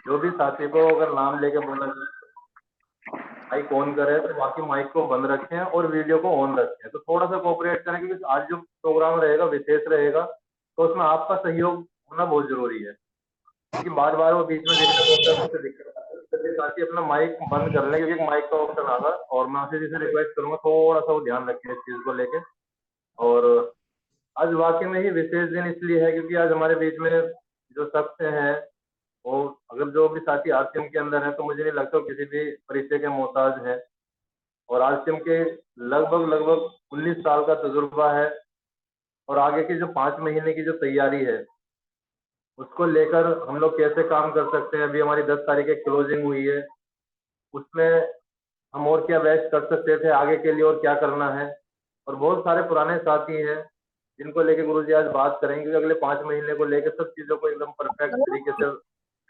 जो भी साथी को अगर नाम लेके बोला जाए, माइक ऑन करे तो बाकी माइक को बंद रखें और वीडियो को ऑन रखें। तो थोड़ा सा कोऑपरेट करें, क्योंकि आज जो प्रोग्राम रहेगा विशेष रहेगा, तो उसमें आपका सहयोग होना बहुत जरूरी है। क्योंकि बार बार वो बीच में डिस्टर्ब होता है, तो उससे दिक्कत आती है। तो साथ ही अपना माइक बंद कर लें, क्योंकि माइक का ऑप्शन आगा। और मैं आपसे जैसे रिक्वेस्ट करूंगा, थोड़ा सा वो ध्यान रखें इस चीज को लेके। और आज वाकई में ही विशेष दिन इसलिए है क्योंकि आज हमारे बीच में जो शख्स हैं, वो अगर जो भी साथी आरसीएम के अंदर है, तो मुझे नहीं लगता वो किसी भी परिचय के मोहताज है। और आरसीएम के लगभग लगभग 19 साल का तजुर्बा है। और आगे की जो 5 महीने की जो तैयारी है, उसको लेकर हम लोग कैसे काम कर सकते हैं। अभी हमारी 10 तारीख की क्लोजिंग हुई है, उसमें हम और क्या बेस्ट कर सकते थे आगे के लिए, और क्या करना है। और बहुत सारे पुराने साथी हैं जिनको लेके गुरुजी आज बात करेंगे, क्योंकि अगले 5 महीने को लेकर सब चीजों को एकदम परफेक्ट तरीके से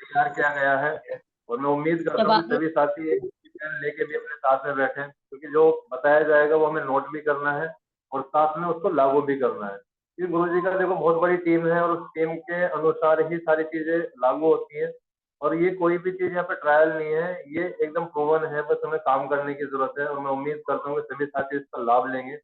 तैयार किया गया है। और मैं उम्मीद करता हूँ कि सभी साथी एक पेन लेके भी अपने साथ में बैठे, क्योंकि जो बताया जाएगा वो हमें नोट भी करना है और साथ में उसको लागू भी करना है। क्योंकि गुरु जी का देखो बहुत बड़ी टीम है, और उस टीम के अनुसार ही सारी चीजें लागू होती है। और ये कोई भी चीज यहाँ पे ट्रायल नहीं है, ये एकदम प्रूवन है, बस हमें काम करने की जरूरत है। और मैं उम्मीद करता हूँ कि सभी साथी इसका लाभ लेंगे।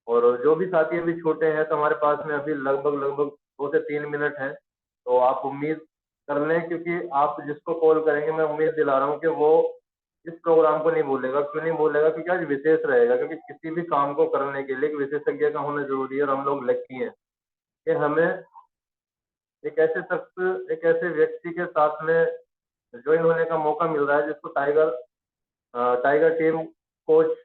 और जो भी साथी अभी छोटे हैं, तो हमारे पास में अभी लगभग लगभग 2 से 3 मिनट है। तो आप उम्मीद कर लें, क्योंकि आप जिसको कॉल करेंगे, मैं उम्मीद दिला रहा हूँ कि वो इस प्रोग्राम को नहीं भूलेगा। क्यों नहीं भूलेगा? क्योंकि आज विशेष रहेगा। क्योंकि किसी भी काम को करने के लिए एक विशेषज्ञ का होना जरूरी है, और हम लोग लकी हैं कि हमें एक ऐसे शख्स, एक ऐसे व्यक्ति के साथ में ज्वाइन होने का मौका मिल रहा है, जिसको tiger team coach,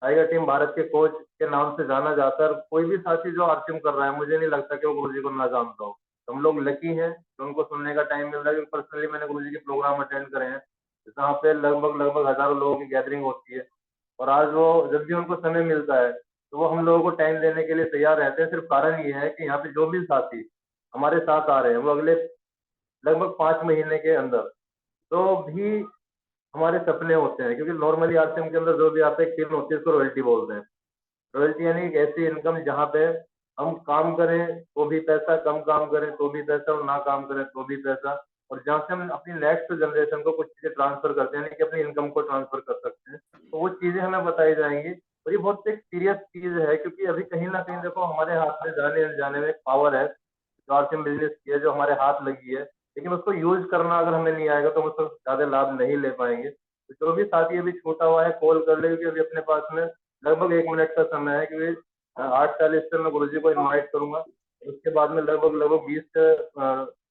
tiger team Bharat के कोच के नाम से जाना जाता है। और कोई भी साथी जो आरसीएम कर रहा है, मुझे नहीं लगता कि वो गुरुजी को ना जानता हो। तो हम लोग लकी हैं कि उनको सुनने का टाइम मिल रहा है, क्योंकि पर्सनली मैंने गुरुजी के प्रोग्राम अटेंड करे हैं, जहाँ पे लगभग लगभग हजारों लोगों की गैदरिंग होती है। और आज वो जब भी उनको समय मिलता है, तो वो हम लोगों को टाइम देने के लिए तैयार रहते हैं। सिर्फ कारण ये है कि यहाँ पे जो भी साथी हमारे साथ आ रहे हैं, वो अगले लगभग 5 महीने के अंदर तो भी हमारे सपने होते हैं। क्योंकि नॉर्मली आरसीएम के अंदर जो भी आता है, एक टीम होती है, उसको रॉयल्टी बोलते हैं। रॉयल्टी यानी एक ऐसी इनकम जहाँ पे हम काम करें तो भी पैसा, कम काम करें तो भी पैसा, और ना काम करें तो भी पैसा। और जहाँ से हम अपनी नेक्स्ट जनरेशन को कुछ चीजें ट्रांसफर करते हैं, यानी कि अपनी इनकम को ट्रांसफर कर सकते हैं, तो वो चीजें हमें बताई जाएंगी। और ये बहुत एक सीरियस चीज है, क्योंकि अभी कहीं ना कहीं देखो हमारे हाथ में जाने अनजाने में एक पावर है जो आरसीएम बिजनेस की है, जो हमारे हाथ लगी है। लेकिन उसको यूज करना अगर हमें नहीं आएगा, तो हम उसको ज्यादा लाभ नहीं ले पाएंगे। तो जो भी साथी अभी छूटा हुआ है, कॉल कर ले, क्योंकि अभी अपने पास में लगभग 1 मिनट का समय है। क्योंकि 8:40 पे मैं गुरुजी को इनवाइट करूंगा। उसके बाद में लगभग लगभग 20 से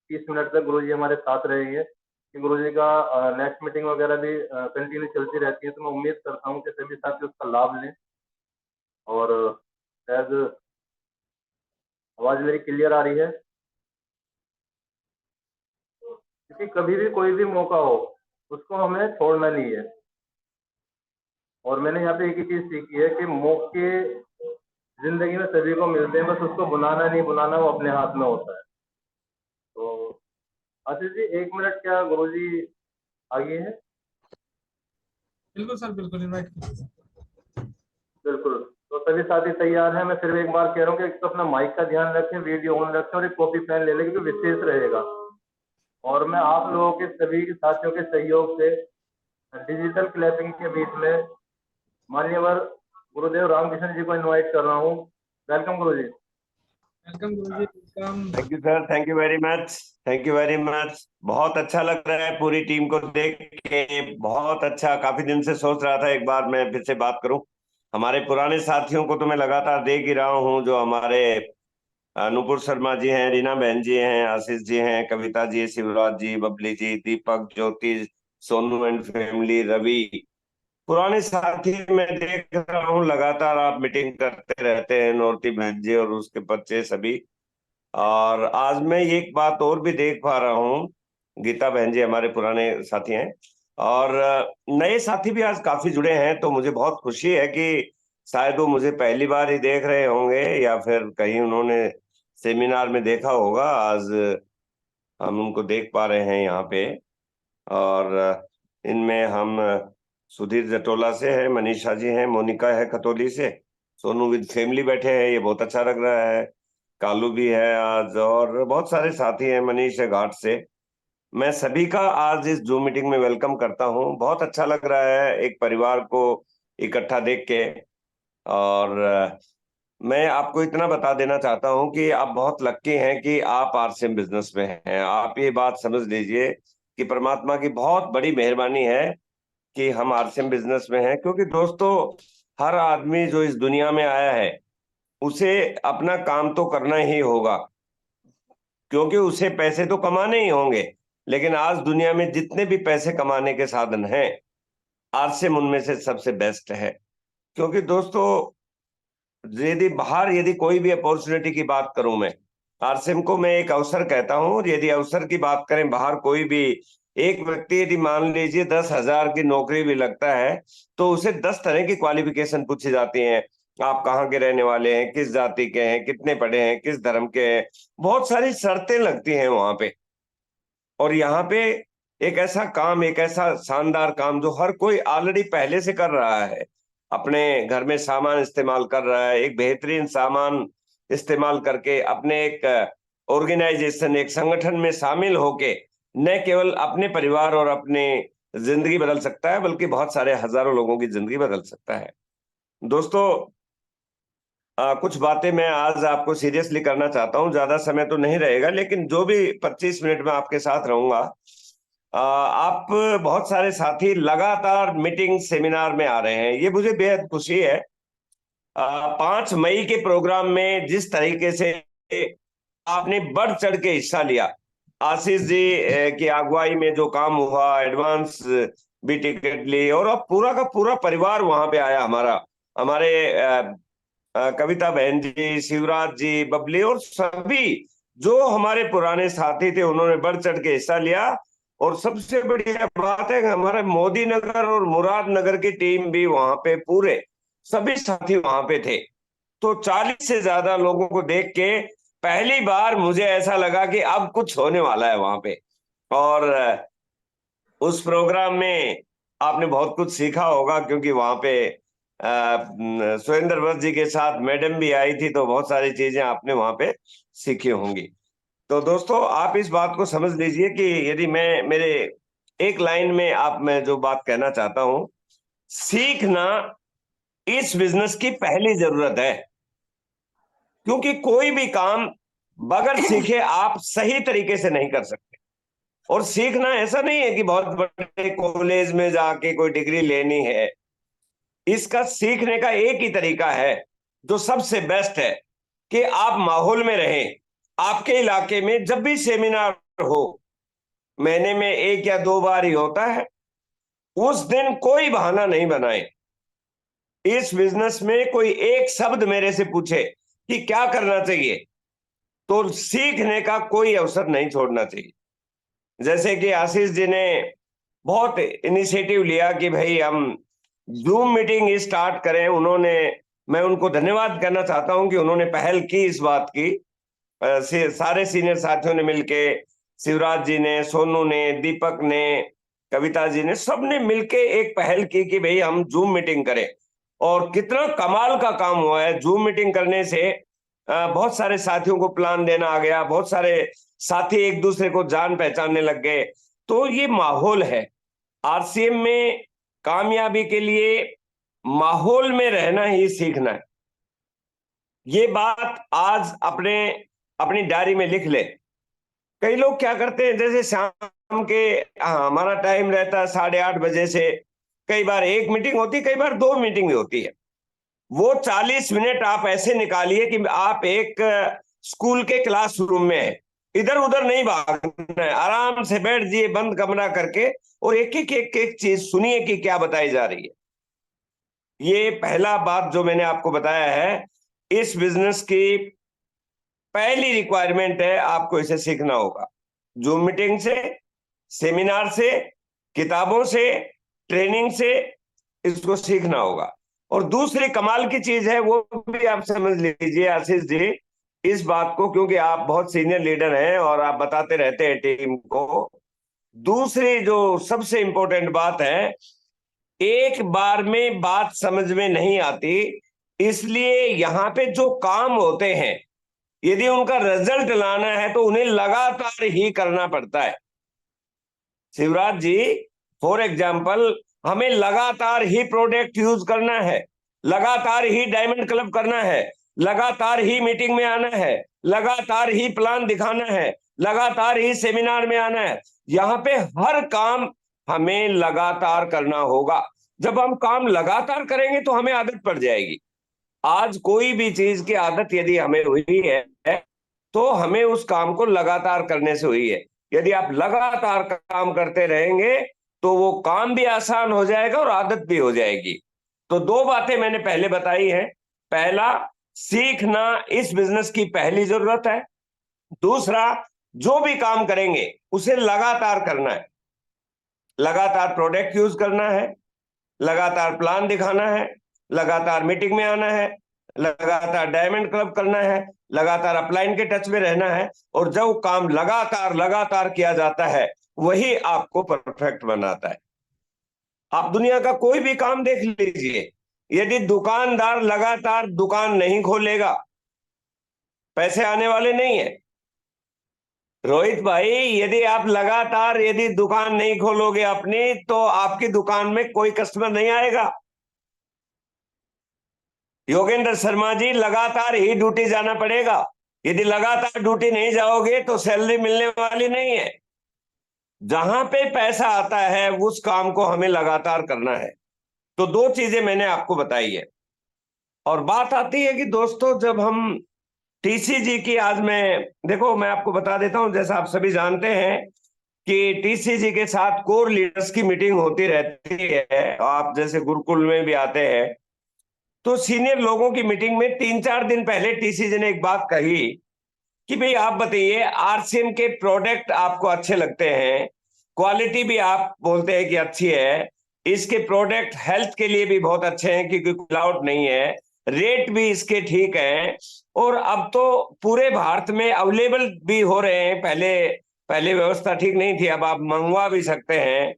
30 मिनट तक गुरुजी हमारे साथ रहेंगे, कि गुरुजी का नेक्स्ट मीटिंग वगैरह भी कंटिन्यू चलती रहती है। तो मैं उम्मीद करता हूँ कि सभी साथी उसका लाभ लें। और शायद आवाज मेरी क्लियर आ रही है? क्योंकि कभी भी कोई भी मौका हो, उसको हमें छोड़ना नहीं है। और मैंने यहाँ पे एक ही चीज सीखी है कि मौके जिंदगी में सभी को मिलते हैं, बस उसको बुलाना नहीं बुलाना वो अपने हाथ में होता है। तो आशीष जी, 1 मिनट, क्या गुरुजी आगे है? बिल्कुल सर, बिल्कुल इनवाइट कीजिए। बिल्कुल। तो सभी साथी तैयार हैं। मैं फिर एक बार कह रहा हूँ कि एक तो अपना माइक का ध्यान रखें, वीडियो ऑन रखें, और एक कॉपी पेन ले लें, क्योंकि विशेष रहेगा। और मैं आप लोगों के सभी साथियों के सहयोग से डिजिटल क्लैपिंग के बीच में मान्यवर गुरुदेव रामकृष्ण जी को इनवाइट कर रहा हूँ। वेलकम गुरु जी। वेलकम गुरुजी, welcome. Thank you sir, thank you very much, thank you very much. बहुत अच्छा लग रहा है पूरी टीम को देख के, बहुत अच्छा। काफी दिन से सोच रहा था एक बार मैं फिर से बात करूं। हमारे पुराने साथियों को तो मैं लगातार देख ही रहा हूं, जो हमारे नुपुर शर्मा जी हैं, रीना बहन जी हैं, आशीष जी हैं, कविता जी, शिवराज जी, बबली जी, दीपक, ज्योति, सोनू एंड फैमिली, रवि, पुराने साथी मैं देख रहा हूँ लगातार आप मीटिंग करते रहते हैं, नौरती बहन जी और उसके बच्चे सभी। और आज मैं एक बात और भी देख पा रहा हूँ, गीता बहन जी हमारे पुराने साथी हैं, और नए साथी भी आज काफी जुड़े हैं। तो मुझे बहुत खुशी है कि शायद वो मुझे पहली बार ही देख रहे होंगे, या फिर कहीं उन्होंने सेमिनार में देखा होगा। आज हम उनको देख पा रहे हैं यहाँ पे। और इनमें हम सुधीर जटोला से है, मनीषा जी हैं, मोनिका है खतौली से, सोनू विद फैमिली बैठे हैं, ये बहुत अच्छा लग रहा है। कालू भी है आज, और बहुत सारे साथी हैं, मनीष है घाट से। मैं सभी का आज इस जूम मीटिंग में वेलकम करता हूं। बहुत अच्छा लग रहा है एक परिवार को इकट्ठा देख के। और मैं आपको इतना बता देना चाहता हूं कि आप बहुत लक्की हैं कि आप आरसीएम बिजनेस में हैं। आप ये बात समझ लीजिए कि परमात्मा की बहुत बड़ी मेहरबानी है कि हम आरसीएम बिजनेस में हैं, क्योंकि दोस्तों हर आदमी जो इस दुनिया में आया है उसे अपना काम तो करना ही होगा, क्योंकि उसे पैसे तो कमाने ही होंगे। लेकिन आज दुनिया में जितने भी पैसे कमाने के साधन हैं, आरसीएम उनमें से सबसे बेस्ट है। क्योंकि दोस्तों यदि कोई भी अपॉर्चुनिटी की बात करूं, मैं आरसीएम को मैं एक अवसर कहता हूं। और यदि अवसर की बात करें, बाहर कोई भी एक व्यक्ति यदि मान लीजिए 10,000 की नौकरी भी लगता है तो उसे 10 तरह की क्वालिफिकेशन पूछी जाती हैं। आप कहाँ के रहने वाले हैं, किस जाति के हैं, कितने पढ़े हैं, किस धर्म के हैं, बहुत सारी शर्तें लगती हैं वहां पे। और यहाँ पे एक ऐसा काम, एक ऐसा शानदार काम जो हर कोई ऑलरेडी पहले से कर रहा है, अपने घर में सामान इस्तेमाल कर रहा है, एक बेहतरीन सामान इस्तेमाल करके अपने एक ऑर्गेनाइजेशन, एक संगठन में शामिल होके न केवल अपने परिवार और अपने जिंदगी बदल सकता है, बल्कि बहुत सारे हजारों लोगों की जिंदगी बदल सकता है। दोस्तों कुछ बातें मैं आज आपको सीरियसली करना चाहता हूं। ज्यादा समय तो नहीं रहेगा, लेकिन जो भी 25 मिनट में आपके साथ रहूंगा। आप बहुत सारे साथी लगातार मीटिंग सेमिनार में आ रहे हैं, ये मुझे बेहद खुशी है। 5 मई के प्रोग्राम में जिस तरीके से आपने बढ़ चढ़ के हिस्सा लिया, आशीष जी की अगुवाई में जो काम हुआ, एडवांस भी टिकट ली, और अब पूरा का पूरा परिवार वहां पे आया हमारा। हमारे कविता बहन जी, शिवराज जी, बबली और सभी जो हमारे पुराने साथी थे, उन्होंने बढ़ चढ़ के हिस्सा लिया। और सबसे बढ़िया बात है कि हमारे मोदी नगर और मुराद नगर की टीम भी वहां पे, पूरे सभी साथी वहां पे थे। तो 40 से ज्यादा लोगों को देख के पहली बार मुझे ऐसा लगा कि अब कुछ होने वाला है वहां पे। और उस प्रोग्राम में आपने बहुत कुछ सीखा होगा, क्योंकि वहां पे सुरेंद्र वत्स जी के साथ मैडम भी आई थी, तो बहुत सारी चीजें आपने वहां पे सीखी होंगी। तो दोस्तों आप इस बात को समझ लीजिए कि यदि मैं मेरे एक लाइन में आप मैं जो बात कहना चाहता हूं, सीखना इस बिजनेस की पहली जरूरत है। क्योंकि कोई भी काम बगैर सीखे आप सही तरीके से नहीं कर सकते। और सीखना ऐसा नहीं है कि बहुत बड़े कॉलेज में जाके कोई डिग्री लेनी है। इसका सीखने का एक ही तरीका है जो सबसे बेस्ट है, कि आप माहौल में रहें। आपके इलाके में जब भी सेमिनार हो, महीने में 1 या 2 बार ही होता है, उस दिन कोई बहाना नहीं बनाए। इस बिजनेस में कोई एक शब्द मेरे से पूछे कि क्या करना चाहिए, तो सीखने का कोई अवसर नहीं छोड़ना चाहिए। जैसे कि आशीष जी ने बहुत इनिशिएटिव लिया कि भाई हम जूम मीटिंग स्टार्ट करें, मैं उनको धन्यवाद करना चाहता हूं कि उन्होंने पहल की इस बात की। सारे सीनियर साथियों ने मिलके, शिवराज जी ने, सोनू ने, दीपक ने, कविता जी ने, सबने मिलके एक पहल की कि भाई हम जूम मीटिंग करें। और कितना कमाल का काम हुआ है जूम मीटिंग करने से। बहुत सारे साथियों को प्लान देना आ गया, बहुत सारे साथी एक दूसरे को जान पहचानने लग गए। तो ये माहौल है आरसीएम में। कामयाबी के लिए माहौल में रहना ही सीखना है। ये बात आज अपनी डायरी में लिख ले। कई लोग क्या करते हैं, जैसे शाम के हमारा टाइम रहता है 8:30 बजे से, कई बार एक मीटिंग होती है, कई बार 2 मीटिंग भी होती है। वो 40 मिनट आप ऐसे निकालिए कि आप एक स्कूल के क्लासरूम में है, इधर उधर नहीं भागना है, आराम से बैठ जाइए बंद कमरा करके, और एक एक चीज सुनिए कि क्या बताई जा रही है। ये पहला बात जो मैंने आपको बताया है, इस बिजनेस की पहली रिक्वायरमेंट है, आपको इसे सीखना होगा। जूम मीटिंग से, सेमिनार से, किताबों से, ट्रेनिंग से इसको सीखना होगा। और दूसरी कमाल की चीज है, वो भी आप समझ लीजिए आशीष जी इस बात को, क्योंकि आप बहुत सीनियर लीडर हैं और आप बताते रहते हैं टीम को। दूसरी जो सबसे इंपॉर्टेंट बात है, एक बार में बात समझ में नहीं आती, इसलिए यहाँ पे जो काम होते हैं, यदि उनका रिजल्ट लाना है तो उन्हें लगातार ही करना पड़ता है। शिवराज जी, फॉर एग्जाम्पल हमें लगातार ही प्रोडक्ट यूज करना है, लगातार ही डायमंड क्लब करना है, लगातार ही मीटिंग में आना है, लगातार ही प्लान दिखाना है, लगातार ही सेमिनार में आना है। यहाँ पे हर काम हमें लगातार करना होगा। जब हम काम लगातार करेंगे तो हमें आदत पड़ जाएगी। आज कोई भी चीज की आदत यदि हमें हुई है तो हमें उस काम को लगातार करने से हुई है। यदि आप लगातार काम करते रहेंगे तो वो काम भी आसान हो जाएगा और आदत भी हो जाएगी। तो दो बातें मैंने पहले बताई हैं। पहला, सीखना इस बिजनेस की पहली जरूरत है। दूसरा, जो भी काम करेंगे उसे लगातार करना है, लगातार प्रोडक्ट यूज करना है, लगातार प्लान दिखाना है, लगातार मीटिंग में आना है, लगातार डायमंड क्लब करना है, लगातार अपलाइन के टच में रहना है। और जो काम लगातार लगातार किया जाता है वही आपको परफेक्ट बनाता है। आप दुनिया का कोई भी काम देख लीजिए, यदि दुकानदार लगातार दुकान नहीं खोलेगा, पैसे आने वाले नहीं है। रोहित भाई, यदि आप लगातार यदि दुकान नहीं खोलोगे अपनी, तो आपकी दुकान में कोई कस्टमर नहीं आएगा। योगेंद्र शर्मा जी, लगातार ही ड्यूटी जाना पड़ेगा। यदि लगातार ड्यूटी नहीं जाओगे तो सैलरी मिलने वाली नहीं है। जहां पे पैसा आता है उस काम को हमें लगातार करना है। तो दो चीजें मैंने आपको बताई है। और बात आती है कि दोस्तों, जब हम टीसीजी की, आज मैं आपको बता देता हूं, जैसा आप सभी जानते हैं कि टीसीजी के साथ कोर लीडर्स की मीटिंग होती रहती है। आप जैसे गुरुकुल में भी आते हैं, तो सीनियर लोगों की मीटिंग में 3-4 दिन पहले टीसीजी ने एक बात कही कि भाई आप बताइए, आरसीएम के प्रोडक्ट आपको अच्छे लगते हैं, क्वालिटी भी आप बोलते हैं कि अच्छी है, इसके प्रोडक्ट हेल्थ के लिए भी बहुत अच्छे हैं क्योंकि मिलावट नहीं है, रेट भी इसके ठीक है, और अब तो पूरे भारत में अवेलेबल भी हो रहे हैं। पहले पहले व्यवस्था ठीक नहीं थी, अब आप मंगवा भी सकते हैं।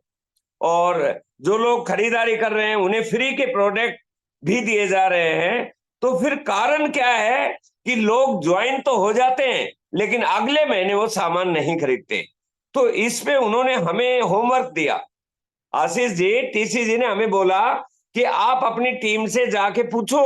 और जो लोग खरीदारी कर रहे हैं उन्हें फ्री के प्रोडक्ट भी दिए जा रहे हैं। तो फिर कारण क्या है कि लोग ज्वाइन तो हो जाते हैं लेकिन अगले महीने वो सामान नहीं खरीदते। तो इसमें उन्होंने हमें होमवर्क दिया। आशीष जी, टीसीजी ने हमें बोला कि आप अपनी टीम से जाके पूछो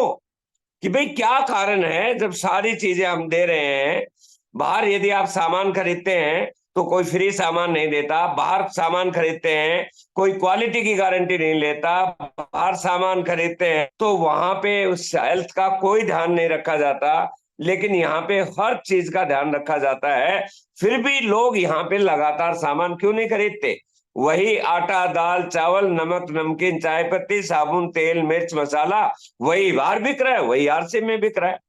कि भाई क्या कारण है, जब सारी चीजें हम दे रहे हैं। बाहर यदि आप सामान खरीदते हैं तो कोई फ्री सामान नहीं देता, बाहर सामान खरीदते हैं कोई क्वालिटी की गारंटी नहीं लेता, बाहर सामान खरीदते हैं तो वहां पे उस हेल्थ का कोई ध्यान नहीं रखा जाता, लेकिन यहाँ पे हर चीज का ध्यान रखा जाता है। फिर भी लोग यहाँ पे लगातार सामान क्यों नहीं खरीदते? वही आटा, दाल, चावल, नमक, नमकीन, चाय पत्ती, साबुन, तेल, मिर्च, मसाला वही बाहर बिक रहा है, वही आरसी में बिक रहा है।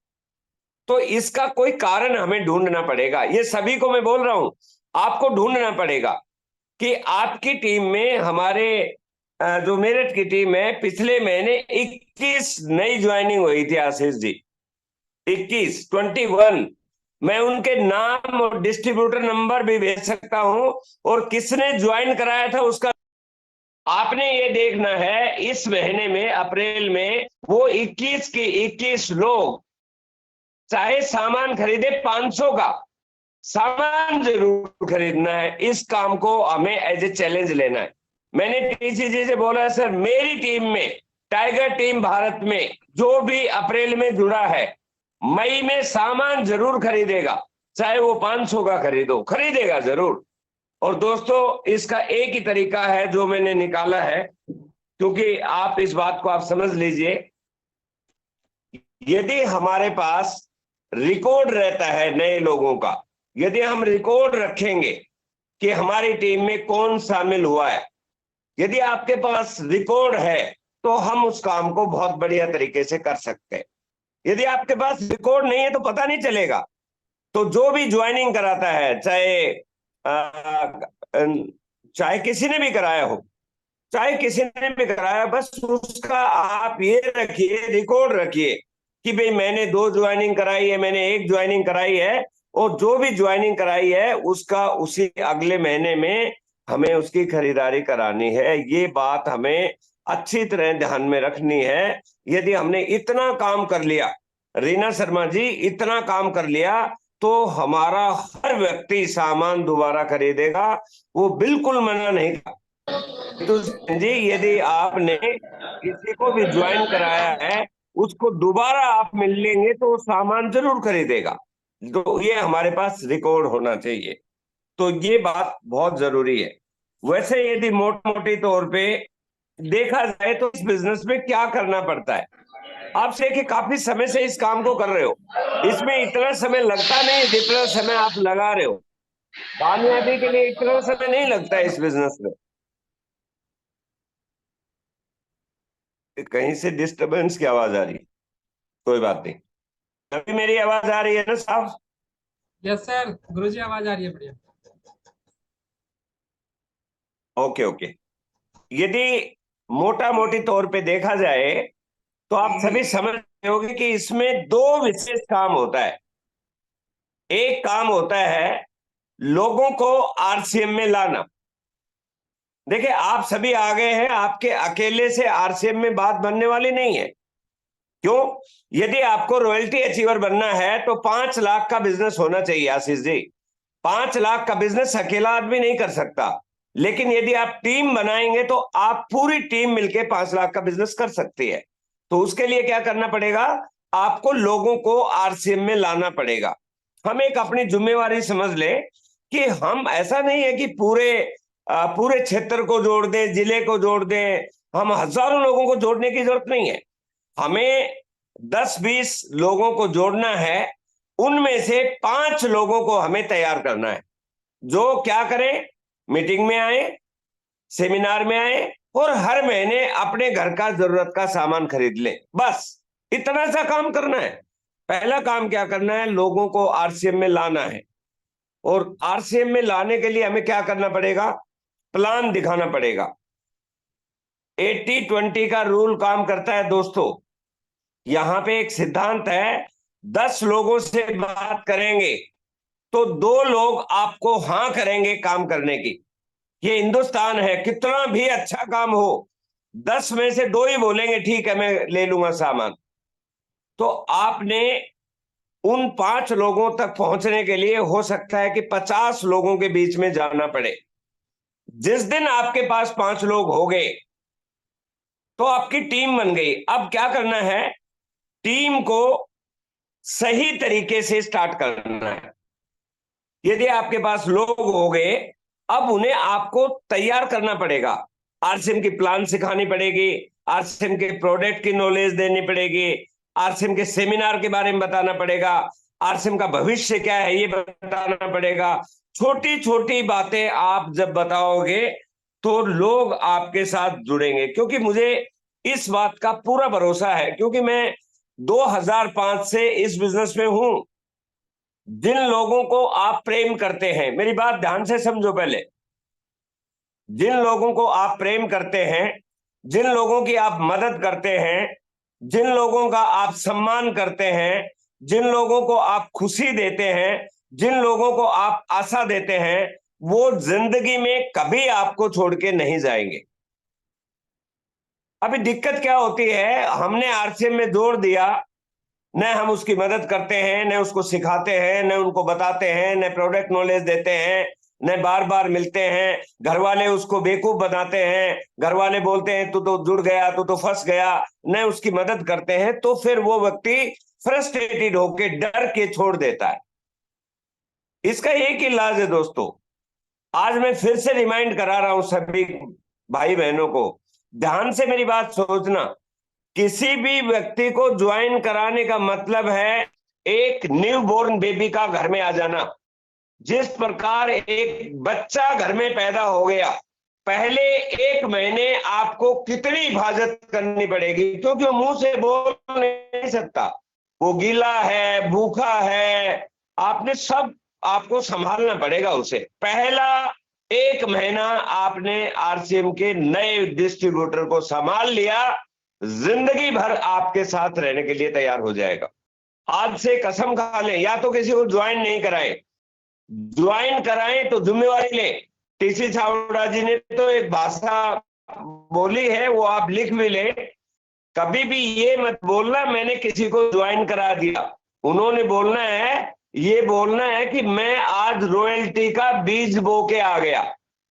तो इसका कोई कारण हमें ढूंढना पड़ेगा। ये सभी को मैं बोल रहा हूं, आपको ढूंढना पड़ेगा कि आपकी टीम में, हमारे जो मेरठ की टीम है, पिछले महीने 21 नई ज्वाइनिंग हुई थी आशीष जी, 21 मैं उनके नाम और डिस्ट्रीब्यूटर नंबर भी भेज सकता हूं, और किसने ज्वाइन कराया था उसका आपने ये देखना है। इस महीने में, अप्रैल में, वो 21 के 21 लोग चाहे सामान खरीदे 500 का, सामान जरूर खरीदना है। इस काम को हमें एज ए चैलेंज लेना है। मैंने टीसीजी से बोला है, सर मेरी टीम में, टाइगर टीम भारत में जो भी अप्रैल में जुड़ा है, मई में सामान जरूर खरीदेगा, चाहे वो 500 का खरीदेगा जरूर। और दोस्तों, इसका एक ही तरीका है जो मैंने निकाला है, क्योंकि आप इस बात को आप समझ लीजिए, यदि हमारे पास रिकॉर्ड रहता है नए लोगों का, यदि हम रिकॉर्ड रखेंगे कि हमारी टीम में कौन शामिल हुआ है, यदि आपके पास रिकॉर्ड है तो हम उस काम को बहुत बढ़िया तरीके से कर सकते हैं। यदि आपके पास रिकॉर्ड नहीं है तो पता नहीं चलेगा। तो जो भी ज्वाइनिंग कराता है, चाहे किसी ने भी कराया हो, चाहे किसी ने भी कराया, बस उसका आप ये रखिए, रिकॉर्ड रखिए कि भाई मैंने 2 ज्वाइनिंग कराई है, मैंने 1 ज्वाइनिंग कराई है, और जो भी ज्वाइनिंग कराई है उसका उसी अगले महीने में हमें उसकी खरीदारी करानी है। ये बात हमें अच्छी तरह ध्यान में रखनी है। यदि हमने इतना काम कर लिया, रीना शर्मा जी, इतना काम कर लिया तो हमारा हर व्यक्ति सामान दोबारा खरीदेगा, वो बिल्कुल मना नहीं था। तो जी यदि आपने किसी को भी ज्वाइन कराया है, उसको दोबारा आप मिल लेंगे तो वो सामान जरूर खरीदेगा। तो ये हमारे पास रिकॉर्ड होना चाहिए, तो ये बात बहुत जरूरी है। वैसे यदि मोटी तौर पे देखा जाए तो इस बिजनेस में क्या करना पड़ता है, आपसे कि काफी समय से इस काम को कर रहे हो, इसमें इतना समय लगता नहीं है जितना समय आप लगा रहे हो। कामयाबी के लिए इतना समय नहीं लगता है इस बिजनेस में। कहीं से डिस्टरबेंस की आवाज आ रही है, कोई बात नहीं। अभी मेरी आवाज आ रही है ना साहब? यस सर, गुरुजी आवाज आ रही है बढ़िया। Okay okay. यदि मोटा मोटी तौर पे देखा जाए तो आप सभी समझ रहे होंगे कि इसमें दो विशेष काम होता है। एक काम होता है लोगों को आरसीएम में लाना। देखिए आप सभी आ गए हैं, आपके अकेले से आरसीएम में बात बनने वाली नहीं है। क्यों? यदि आपको रॉयल्टी अचीवर बनना है तो 5 लाख का बिजनेस होना चाहिए आशीष जी। 5 लाख का बिजनेस अकेला आदमी नहीं कर सकता, लेकिन यदि आप टीम बनाएंगे तो आप पूरी टीम मिलके 5 लाख का बिजनेस कर सकती है। तो उसके लिए क्या करना पड़ेगा? आपको लोगों को आरसीएम में लाना पड़ेगा। हम एक अपनी जिम्मेवारी समझ ले कि हम ऐसा नहीं है कि पूरे क्षेत्र को जोड़ दें, जिले को जोड़ दें। हम हजारों लोगों को जोड़ने की जरूरत नहीं है, हमें 10-20 लोगों को जोड़ना है। उनमें से 5 लोगों को हमें तैयार करना है जो क्या करें, मीटिंग में आए, सेमिनार में आए और हर महीने अपने घर का जरूरत का सामान खरीद लें। बस इतना सा काम करना है। पहला काम क्या करना है? लोगों को आरसीएम में लाना है। और आरसीएम में लाने के लिए हमें क्या करना पड़ेगा? प्लान दिखाना पड़ेगा। 80-20 का रूल काम करता है दोस्तों। यहां पे एक सिद्धांत है, 10 लोगों से बात करेंगे तो 2 लोग आपको हां करेंगे काम करने की। ये हिंदुस्तान है, कितना भी अच्छा काम हो 10 में से 2 ही बोलेंगे ठीक है मैं ले लूंगा सामान। तो आपने उन 5 लोगों तक पहुंचने के लिए हो सकता है कि 50 लोगों के बीच में जाना पड़े। जिस दिन आपके पास 5 लोग हो गए तो आपकी टीम बन गई। अब क्या करना है? टीम को सही तरीके से स्टार्ट करना है। यदि आपके पास लोग हो गए, अब उन्हें आपको तैयार करना पड़ेगा। आरसीएम की प्लान सिखानी पड़ेगी, आरसीएम के प्रोडक्ट की नॉलेज देनी पड़ेगी, आरसीएम के सेमिनार के बारे में बताना पड़ेगा, आरसीएम का भविष्य क्या है ये बताना पड़ेगा। छोटी छोटी बातें आप जब बताओगे तो लोग आपके साथ जुड़ेंगे, क्योंकि मुझे इस बात का पूरा भरोसा है, क्योंकि मैं 2005 से इस बिजनेस में हूं। जिन लोगों को आप प्रेम करते हैं, मेरी बात ध्यान से समझो पहले, जिन लोगों को आप प्रेम करते हैं, जिन लोगों की आप मदद करते हैं, जिन लोगों का आप सम्मान करते हैं, जिन लोगों को आप खुशी देते हैं, जिन लोगों को आप आशा देते हैं, वो जिंदगी में कभी आपको छोड़ के नहीं जाएंगे। अभी दिक्कत क्या होती है, हमने आरसीएम में जोड़ दिया, न हम उसकी मदद करते हैं, न उसको सिखाते हैं, न उनको बताते हैं, न प्रोडक्ट नॉलेज देते हैं, न बार बार मिलते हैं। घर वाले उसको बेवकूफ बनाते हैं, घर वाले बोलते हैं तू तो जुड़ गया, तू तो फंस गया, न उसकी मदद करते हैं। तो फिर वो व्यक्ति फ्रस्ट्रेटेड होकर डर के छोड़ देता है। इसका एक ही इलाज है दोस्तों। आज मैं फिर से रिमाइंड करा रहा हूं सभी भाई बहनों को, ध्यान से मेरी बात सोचना। किसी भी व्यक्ति को ज्वाइन कराने का मतलब है एक न्यू बोर्न बेबी का घर में आ जाना। जिस प्रकार एक बच्चा घर में पैदा हो गया, पहले 1 महीने आपको कितनी हिफाजत करनी पड़ेगी, क्योंकि वो मुंह से बोल नहीं सकता, वो गीला है, भूखा है, आपको संभालना पड़ेगा उसे। पहला 1 महीना आपने आरसीएम के नए डिस्ट्रीब्यूटर को संभाल लिया, जिंदगी भर आपके साथ रहने के लिए तैयार हो जाएगा। आज से कसम खा लें, या तो किसी को ज्वाइन नहीं कराएं, ज्वाइन कराएं तो जिम्मेवारी लें। टीसी छावड़ा जी ने तो एक भाषा बोली है, वो आप लिख भी लें। कभी भी ये मत बोलना मैंने किसी को ज्वाइन करा दिया। उन्होंने बोलना है ये बोलना है कि मैं आज रॉयल्टी का बीज बो के आ गया।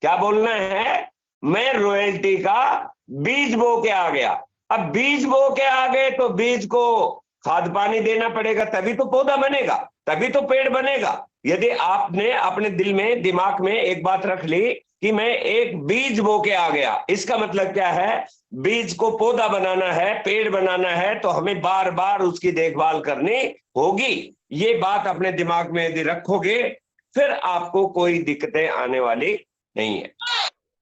क्या बोलना है? मैं रॉयल्टी का बीज बो के आ गया। अब बीज बो के आ गए तो बीज को खाद पानी देना पड़ेगा, तभी तो पौधा बनेगा, तभी तो पेड़ बनेगा। यदि आपने अपने दिल में, दिमाग में एक बात रख ली कि मैं एक बीज बो के आ गया, इसका मतलब क्या है? बीज को पौधा बनाना है, पेड़ बनाना है, तो हमें बार बार उसकी देखभाल करनी होगी। ये बात अपने दिमाग में यदि रखोगे, फिर आपको कोई दिक्कतें आने वाली नहीं है।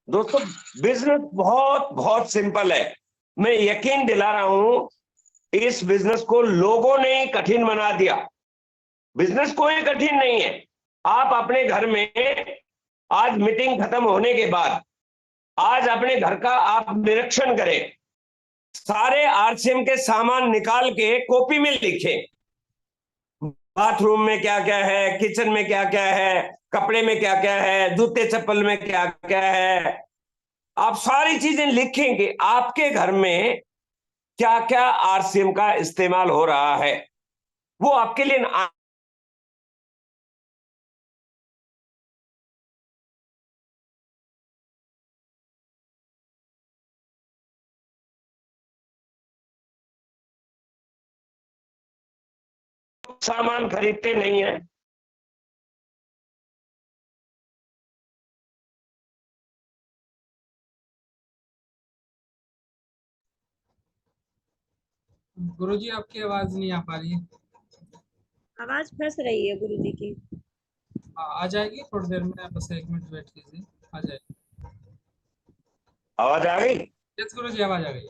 दोस्तों, बिजनेस बहुत बहुत सिंपल है। मैं यकीन दिला रहा हूं, इस बिजनेस को लोगों ने ही कठिन बना दिया। बिजनेस कोई कठिन नहीं है। आप अपने घर में आज मीटिंग खत्म होने के बाद आज अपने घर का आप निरीक्षण करें, सारे आरसीएम के सामान निकाल के कॉपी में लिखें। बाथरूम में क्या क्या है, किचन में क्या क्या है, कपड़े में क्या क्या है, जूते चप्पल में क्या क्या है, आप सारी चीजें लिखेंगे। आपके घर में क्या क्या आरसीएम का इस्तेमाल हो रहा है, वो आपके लिए सामान खरीदते नहीं है। गुरुजी आपकी आवाज नहीं आ पा रही है। आवाज फंस रही है गुरुजी की। आ जाएगी थोड़ी देर में, बस 1 मिनट वेट कीजिए, आ जाएगी। आवाज आ गई? यस गुरुजी, आवाज आ गई।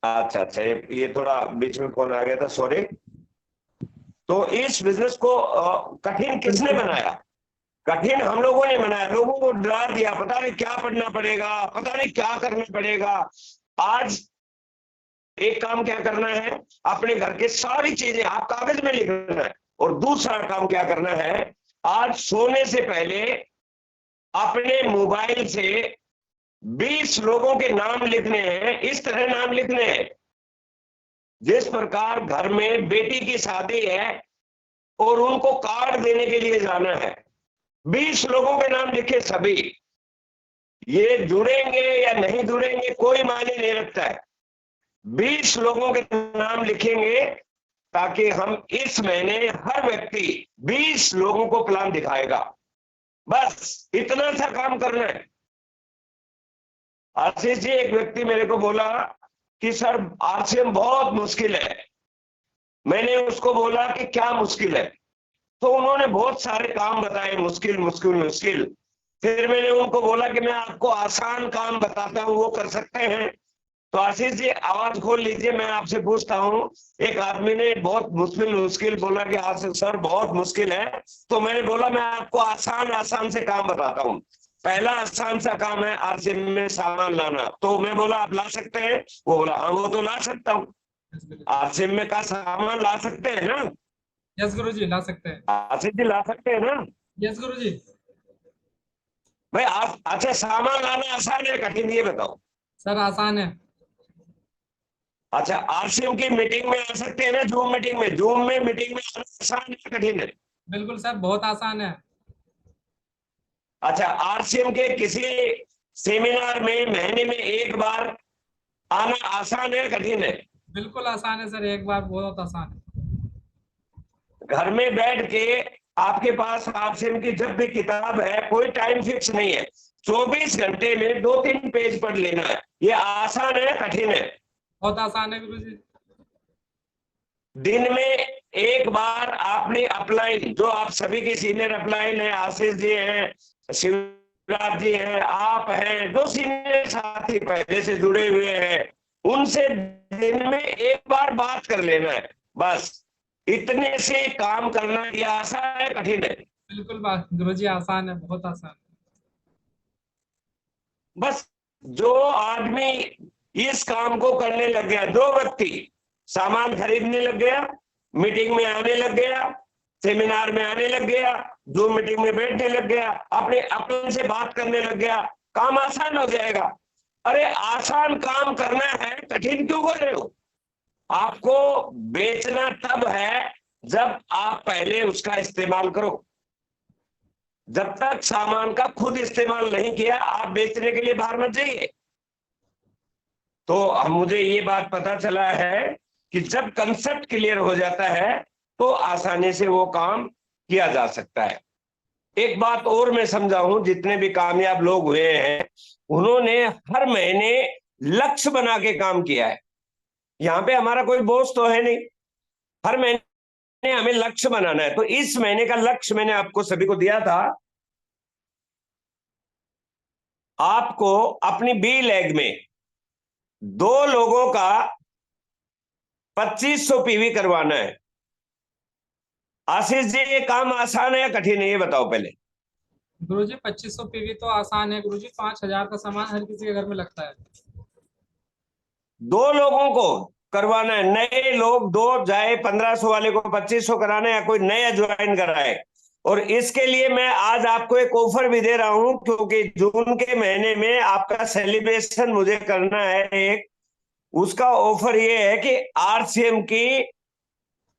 अच्छा अच्छा, ये थोड़ा बीच में फोन आ गया था, सॉरी। तो इस बिजनेस को कठिन किसने बनाया? कठिन हम लोगों ने बनाया। लोगों को डरा दिया, पता नहीं क्या पढ़ना पड़ेगा, पता नहीं क्या करना पड़ेगा। आज एक काम क्या करना है, अपने घर के सारी चीजें आप कागज में लिखना है। और दूसरा काम क्या करना है, आज सोने से पहले अपने मोबाइल से 20 लोगों के नाम लिखने हैं। इस तरह नाम लिखने हैं, जिस प्रकार घर में बेटी की शादी है और उनको कार्ड देने के लिए जाना है, 20 लोगों के नाम लिखे सभी। ये जुड़ेंगे या नहीं जुड़ेंगे कोई मायने नहीं रखता है, 20 लोगों के नाम लिखेंगे, ताकि हम इस महीने हर व्यक्ति 20 लोगों को प्लान दिखाएगा। बस इतना सा काम करना है। आशीष जी, एक व्यक्ति मेरे को बोला कि सर आरसीएम बहुत मुश्किल है। मैंने उसको बोला कि क्या मुश्किल है, तो उन्होंने बहुत सारे काम बताए, मुश्किल मुश्किल मुश्किल। फिर मैंने उनको बोला कि मैं आपको आसान काम बताता हूं, वो कर सकते हैं? तो आशीष जी आवाज खोल लीजिए, मैं आपसे पूछता हूं। एक आदमी ने बहुत मुश्किल मुश्किल बोला कि आशीष सर बहुत मुश्किल है, तो मैंने बोला मैं आपको आसान आसान से काम बताता हूं। पहला आसान सा काम है आरसीएम में सामान लाना। तो मैं बोला आप ला सकते हैं? वो बोला हाँ वो तो ला सकता हूँ। आरसीएम में का सामान ला सकते हैं ना? यस गुरुजी, ला सकते हैं। आशीष जी ला सकते हैं ना? यस गुरुजी। भाई आप, अच्छा सामान लाना आसान है कठिन, ये बताओ? सर आसान है। अच्छा, आरसीएम की मीटिंग में आ सकते हैं ना? जूम मीटिंग में, जूम में मीटिंग में आना आसान है कठिन है? बिल्कुल सर, बहुत आसान है। अच्छा, आरसीएम के किसी सेमिनार में महीने में एक बार आना आसान है कठिन है? बिल्कुल आसान है सर, एक बार बहुत आसान है। घर में बैठ के आपके पास आरसीएम की जब भी किताब है, कोई टाइम फिक्स नहीं है, 24 घंटे में 2-3 पेज पढ़ लेना है। ये आसान है कठिन है? बहुत आसान है गुरुजी। दिन में एक बार आपने अपलाइन, जो आप सभी की सीनियर अपलाइन है, आशीष जी हैं, शिवराज जी हैं, आप हैं, जो सीनियर साथी पहले से जुड़े हुए हैं, उनसे दिन में एक बार बात कर लेना है। बस इतने से काम करना। ये आसान है कठिन है? बिल्कुल बात गुरुजी, आसान है, बहुत आसान है। बस जो आदमी इस काम को करने लग गया, जो व्यक्ति सामान खरीदने लग गया, मीटिंग में आने लग गया, सेमिनार में आने लग गया, जूम मीटिंग में बैठने लग गया, अपने से बात करने लग गया, काम आसान हो जाएगा। अरे आसान काम करना है, कठिन क्यों कर रहे हो? आपको बेचना तब है जब आप पहले उसका इस्तेमाल करो। जब तक सामान का खुद इस्तेमाल नहीं किया, आप बेचने के लिए बाहर मत जाइए। तो मुझे ये बात पता चला है कि जब कंसेप्ट क्लियर हो जाता है तो आसानी से वो काम किया जा सकता है। एक बात और मैं समझाऊं, जितने भी कामयाब लोग हुए हैं उन्होंने हर महीने लक्ष्य बना के काम किया है। यहाँ पे हमारा कोई बॉस तो है नहीं, हर महीने हमें लक्ष्य बनाना है। तो इस महीने का लक्ष्य मैंने आपको सभी को दिया था, आपको अपनी बी लेग में 2 लोगों का 2500 पीवी करवाना है। आशीष जी, ये काम आसान है या कठिन है, ये बताओ पहले। गुरुजी 2500 पीवी तो आसान है गुरुजी, 5000 का सामान हर किसी के घर में लगता है। 2 लोगों को करवाना है, नए लोग 2 जाए, 1500 वाले को 2500 कराना है, या कोई नया ज्वाइन कराए। और इसके लिए मैं आज आपको एक ऑफर भी दे रहा हूं, क्योंकि जून के महीने में आपका सेलिब्रेशन मुझे करना है एक। उसका ऑफर ये है कि आरसीएम की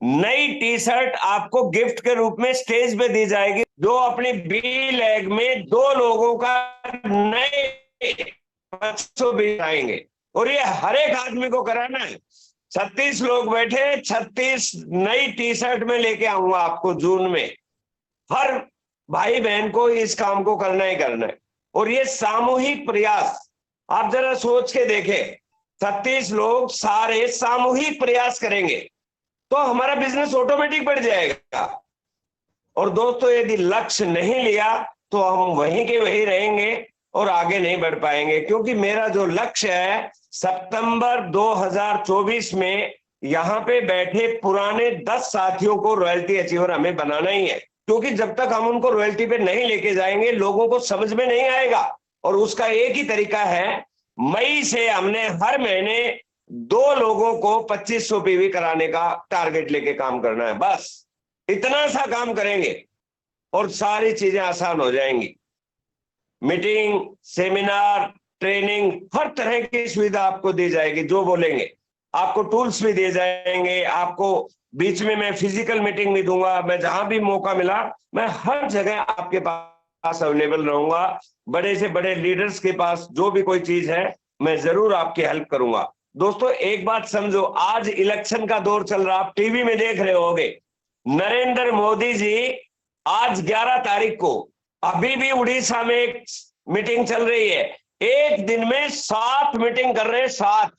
नई टी शर्ट आपको गिफ्ट के रूप में स्टेज पे दी जाएगी। जो अपनी बी लेग में 2 लोगों का नए 500 भी आएंगे, और ये हर एक आदमी को कराना है। 36 लोग बैठे, 36 नई टी शर्ट में लेके आऊंगा आपको जून में। हर भाई बहन को इस काम को करना ही करना है, और ये सामूहिक प्रयास। आप जरा सोच के देखें, 36 लोग सारे सामूहिक प्रयास करेंगे तो हमारा बिजनेस ऑटोमेटिक बढ़ जाएगा। और दोस्तों, यदि लक्ष्य नहीं लिया तो हम वहीं के वहीं रहेंगे और आगे नहीं बढ़ पाएंगे। क्योंकि मेरा जो लक्ष्य है, सितंबर 2024 में यहाँ पे बैठे पुराने 10 साथियों को रॉयल्टी अचीवर हमें बनाना ही है। क्योंकि जब तक हम उनको रॉयल्टी पे नहीं लेके जाएंगे, लोगों को समझ में नहीं आएगा। और उसका एक ही तरीका है, मई से हमने हर महीने 2 लोगों को 2500 पीवी कराने का टारगेट लेके काम करना है। बस इतना सा काम करेंगे और सारी चीजें आसान हो जाएंगी। मीटिंग, सेमिनार, ट्रेनिंग, हर तरह की सुविधा आपको दी जाएगी। जो बोलेंगे, आपको टूल्स भी दिए जाएंगे। आपको बीच में मैं फिजिकल मीटिंग भी दूंगा। मैं जहां भी मौका मिला, मैं हर जगह आपके पास अवेलेबल रहूंगा। बड़े से बड़े लीडर्स के पास जो भी कोई चीज है, मैं जरूर आपकी हेल्प करूंगा। दोस्तों, एक बात समझो, आज इलेक्शन का दौर चल रहा, आप टीवी में देख रहे होंगे, नरेंद्र मोदी जी आज 11 तारीख को अभी भी उड़ीसा में एक मीटिंग चल रही है। एक दिन में 7 मीटिंग कर रहे हैं, 7।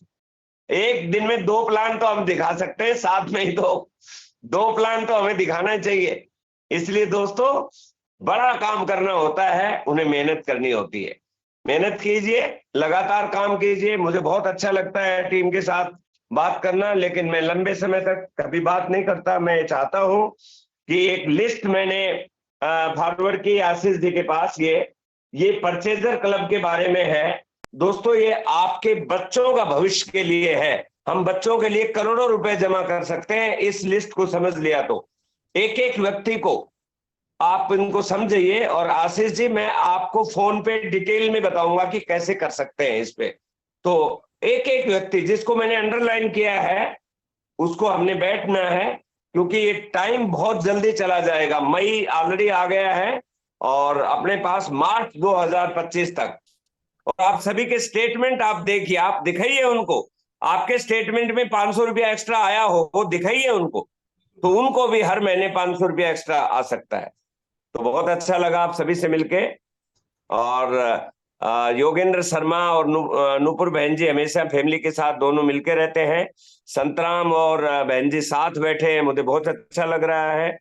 एक दिन में 2 प्लान तो हम दिखा सकते हैं, 7 में ही 2 प्लान तो हमें दिखाना चाहिए। इसलिए दोस्तों, बड़ा काम करना होता है, उन्हें मेहनत करनी होती है। मेहनत कीजिए, लगातार काम कीजिए। मुझे बहुत अच्छा लगता है टीम के साथ बात करना, लेकिन मैं लंबे समय तक कभी बात नहीं करता। मैं चाहता हूं कि एक लिस्ट मैंने फॉरवर्ड की आशीष जी के पास, ये परचेजर क्लब के बारे में है। दोस्तों, ये आपके बच्चों का भविष्य के लिए है। हम बच्चों के लिए करोड़ों रुपए जमा कर सकते हैं, इस लिस्ट को समझ लिया तो। एक एक व्यक्ति को आप इनको समझिए, और आशीष जी, मैं आपको फोन पे डिटेल में बताऊंगा कि कैसे कर सकते हैं इस पे। तो एक एक व्यक्ति जिसको मैंने अंडरलाइन किया है, उसको हमने बैठना है, क्योंकि ये टाइम बहुत जल्दी चला जाएगा। मई ऑलरेडी आ गया है और अपने पास मार्च 2025 तक। और आप सभी के स्टेटमेंट आप देखिए, आप दिखाइए उनको। आपके स्टेटमेंट में 500 रुपया एक्स्ट्रा आया हो, दिखाइए उनको, तो उनको भी हर महीने 500 रुपया एक्स्ट्रा आ सकता है। तो बहुत अच्छा लगा आप सभी से मिलके। और योगेंद्र शर्मा और नूपुर बहन जी हमेशा फैमिली के साथ दोनों मिलके रहते हैं। संतराम और बहन जी साथ बैठे हैं, मुझे बहुत अच्छा लग रहा है।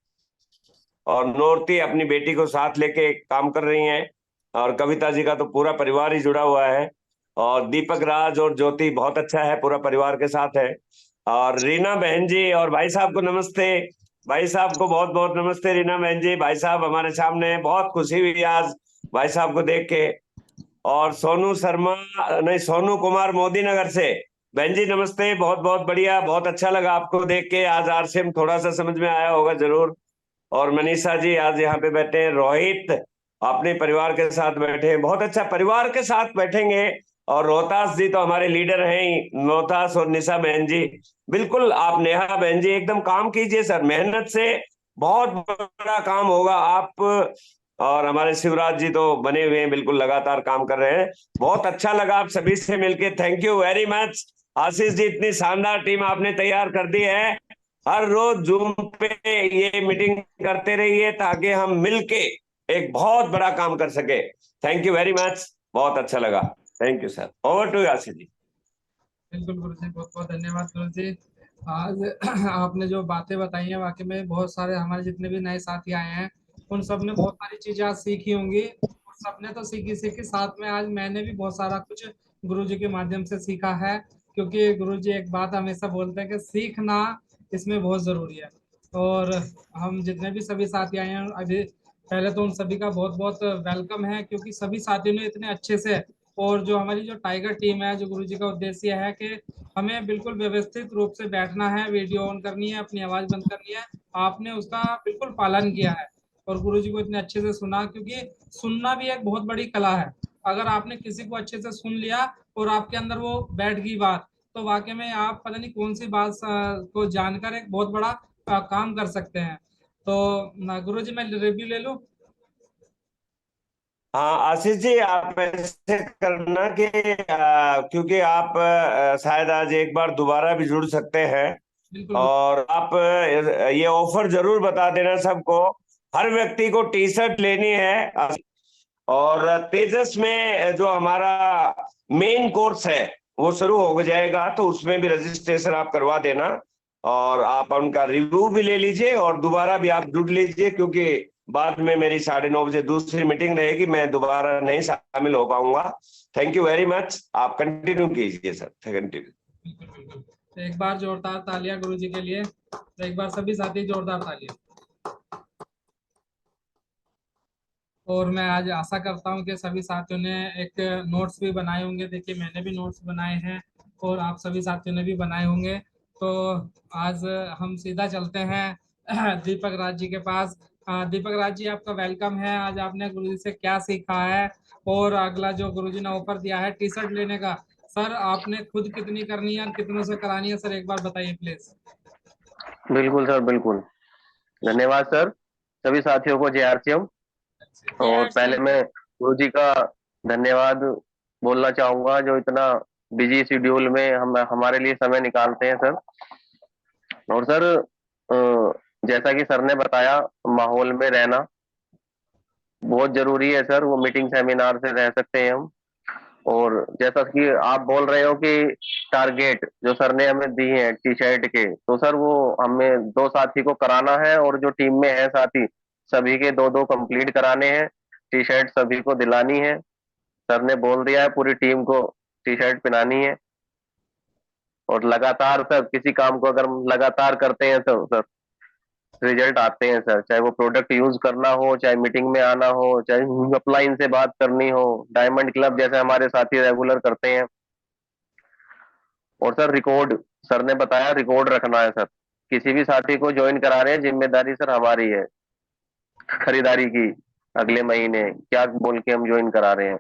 और नोरती अपनी बेटी को साथ लेके काम कर रही हैं। और कविता जी का तो पूरा परिवार ही जुड़ा हुआ है। और दीपक राज और ज्योति बहुत अच्छा है, पूरा परिवार के साथ है। और रीना बहन जी और भाई साहब को नमस्ते। भाई साहब को बहुत बहुत नमस्ते। रीना बहन जी, भाई साहब हमारे सामने, बहुत खुशी हुई आज भाई साहब को देख के। और सोनू शर्मा, नहीं, सोनू कुमार मोदी नगर से, बहन जी नमस्ते। बहुत बहुत बढ़िया, बहुत अच्छा लगा आपको देख के। आज आरसीएम थोड़ा सा समझ में आया होगा जरूर। और मनीषा जी आज यहाँ पे बैठे हैं। रोहित अपने परिवार के साथ बैठे हैं। बहुत अच्छा, परिवार के साथ बैठेंगे और रोहतास जी तो हमारे लीडर हैं ही, रोहतास और निशा बहन जी। बिल्कुल आप नेहा बहन जी एकदम काम कीजिए सर, मेहनत से बहुत बड़ा काम होगा। आप और हमारे शिवराज जी तो बने हुए हैं, बिल्कुल लगातार काम कर रहे हैं। बहुत अच्छा लगा आप सभी से मिलके, thank you very much. Ashish ji इतनी शानदार टीम आपने तैयार कर दी है। हर रोज जूम पे ये मीटिंग करते रहिए ताकि हम मिलके एक बहुत बड़ा काम कर सके। थैंक यू वेरी मच, बहुत अच्छा लगा। Thank you sir, over to Ashish ji. बिल्कुल गुरु जी, बहुत बहुत धन्यवाद गुरु जी। आज आपने जो बातें बताई हैं वाकई में बहुत सारे हमारे जितने भी नए साथी आए हैं उन सब ने बहुत सारी चीजें आज सीखी होंगी, और सबने तो सीखी साथ में आज मैंने भी बहुत सारा कुछ गुरु जी के माध्यम से सीखा है। क्योंकि गुरु जी एक बात हमेशा बोलते हैं कि सीखना इसमें बहुत जरूरी है। और हम जितने भी सभी साथी आए हैं अभी, पहले तो उन सभी का बहुत बहुत वेलकम है, क्योंकि सभी साथियों ने इतने अच्छे से, और जो हमारी जो टाइगर टीम है, जो गुरुजी का उद्देश्य है कि हमें बिल्कुल व्यवस्थित रूप से बैठना है, वीडियो ऑन करनी है, अपनी आवाज बंद करनी है, आपने उसका बिल्कुल पालन किया है और गुरुजी को इतने अच्छे से सुना। क्योंकि सुनना भी एक बहुत बड़ी कला है। अगर आपने किसी को अच्छे से सुन लिया और आपके अंदर वो बैठ गई बात, तो वाकई में आप पता नहीं कौन सी बात को जानकर एक बहुत बड़ा काम कर सकते हैं। तो गुरुजी मैं रिव्यू ले लूं। हाँ आशीष जी, आप ऐसे करना कि क्योंकि आप शायद आज एक बार दोबारा भी जुड़ सकते हैं, बिल्कुल और आप ये ऑफर जरूर बता देना सबको। हर व्यक्ति को टी शर्ट लेनी है। और तेजस में जो हमारा मेन कोर्स है वो शुरू हो जाएगा, तो उसमें भी रजिस्ट्रेशन आप करवा देना, और आप उनका रिव्यू भी ले लीजिए और दोबारा भी आप जुड़ लीजिए, क्योंकि बाद में मेरी 9:30 बजे दूसरी मीटिंग रहेगी, मैं दोबारा नहीं शामिल हो पाऊंगा। थैंक यू वेरी मच, आप कंटिन्यू कीजिए सर, कंटिन्यू। बिल्कुल बिल्कुल। तो एक बार जोरदार तालियां गुरु जी के लिए। तो एक बार सभी साथी जोरदार तालियां। और मैं आज आशा करता हूँ कि सभी साथियों ने एक नोट्स भी बनाए होंगे। देखिए मैंने भी नोट्स बनाए हैं और आप सभी साथियों ने भी बनाए होंगे। तो आज हम सीधा चलते हैं दीपक राज जी के पास। दीपक राज जी आपका वेलकम है। आज आपने गुरु जी से क्या सीखा है, और अगला जो गुरु जी ने ऑफर दिया है टी शर्ट लेने का, सर आपने खुद कितनी करनी है और कितनों से करानी है, सर एक बार बताइए प्लीज। बिल्कुल सर, बिल्कुल। धन्यवाद सर, सभी साथियों को जय आरसीएम। और पहले मैं गुरु जी का धन्यवाद बोलना चाहूंगा, जो इतना बिजी शेड्यूल में हम हमारे लिए समय निकालते हैं सर। और सर जैसा कि सर ने बताया, माहौल में रहना बहुत जरूरी है सर। वो मीटिंग सेमिनार से रह सकते हैं हम। और जैसा कि आप बोल रहे हो कि टारगेट जो सर ने हमें दी है टी शर्ट के, तो सर वो हमें 2 साथी को कराना है, और जो टीम में है साथी सभी के 2-2 कंप्लीट कराने हैं। टी शर्ट सभी को दिलानी है। सर ने बोल दिया है पूरी टीम को टी शर्ट पहनानी है। और लगातार सर किसी काम को अगर हम लगातार करते हैं तो सर रिजल्ट आते हैं सर। चाहे वो प्रोडक्ट यूज करना हो, चाहे मीटिंग में आना हो, चाहे अपलाइन से बात करनी हो, डायमंड क्लब जैसे हमारे साथी रेगुलर करते हैं। और सर रिकॉर्ड, सर ने बताया रिकॉर्ड रखना है सर। किसी भी साथी को ज्वाइन करा रहे हैं, जिम्मेदारी सर हमारी है खरीदारी की। अगले महीने क्या बोल के हम ज्वाइन करा रहे हैं,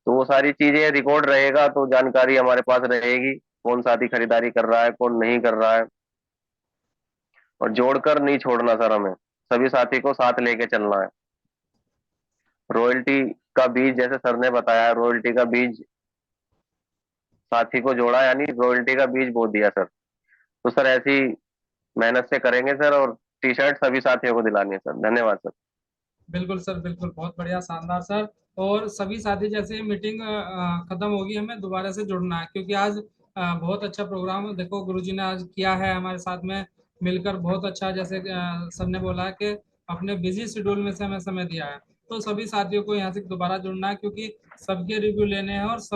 तो वो सारी चीजें रिकॉर्ड रहेगा तो जानकारी हमारे पास रहेगी, कौन साथी खरीदारी कर रहा है, कौन नहीं कर रहा है। और जोड़कर नहीं छोड़ना सर, हमें सभी साथी को साथ लेके चलना है। रॉयल्टी का बीज, जैसे सर ने बताया, रॉयल्टी का बीज साथी को जोड़ा, यानी रॉयल्टी का बीज बो दिया सर। तो सर ऐसी मेहनत से करेंगे सर, और टी शर्ट सभी साथियों को दिलानी है सर। धन्यवाद सर। बिल्कुल सर, बिल्कुल, बहुत बढ़िया, शानदार सर। और सभी साथी जैसे मीटिंग खत्म होगी हमें दोबारा से जुड़ना है, क्योंकि आज बहुत अच्छा प्रोग्राम देखो गुरुजी ने आज किया है हमारे साथ में मिलकर। बहुत अच्छा, जैसे सर ने बोला कि अपने बिजी शेड्यूल में से हमें समय दिया है। तो सभी साथियों को यहाँ से दोबारा जुड़ना है, क्योंकि सबके रिव्यू लेने हैं और सब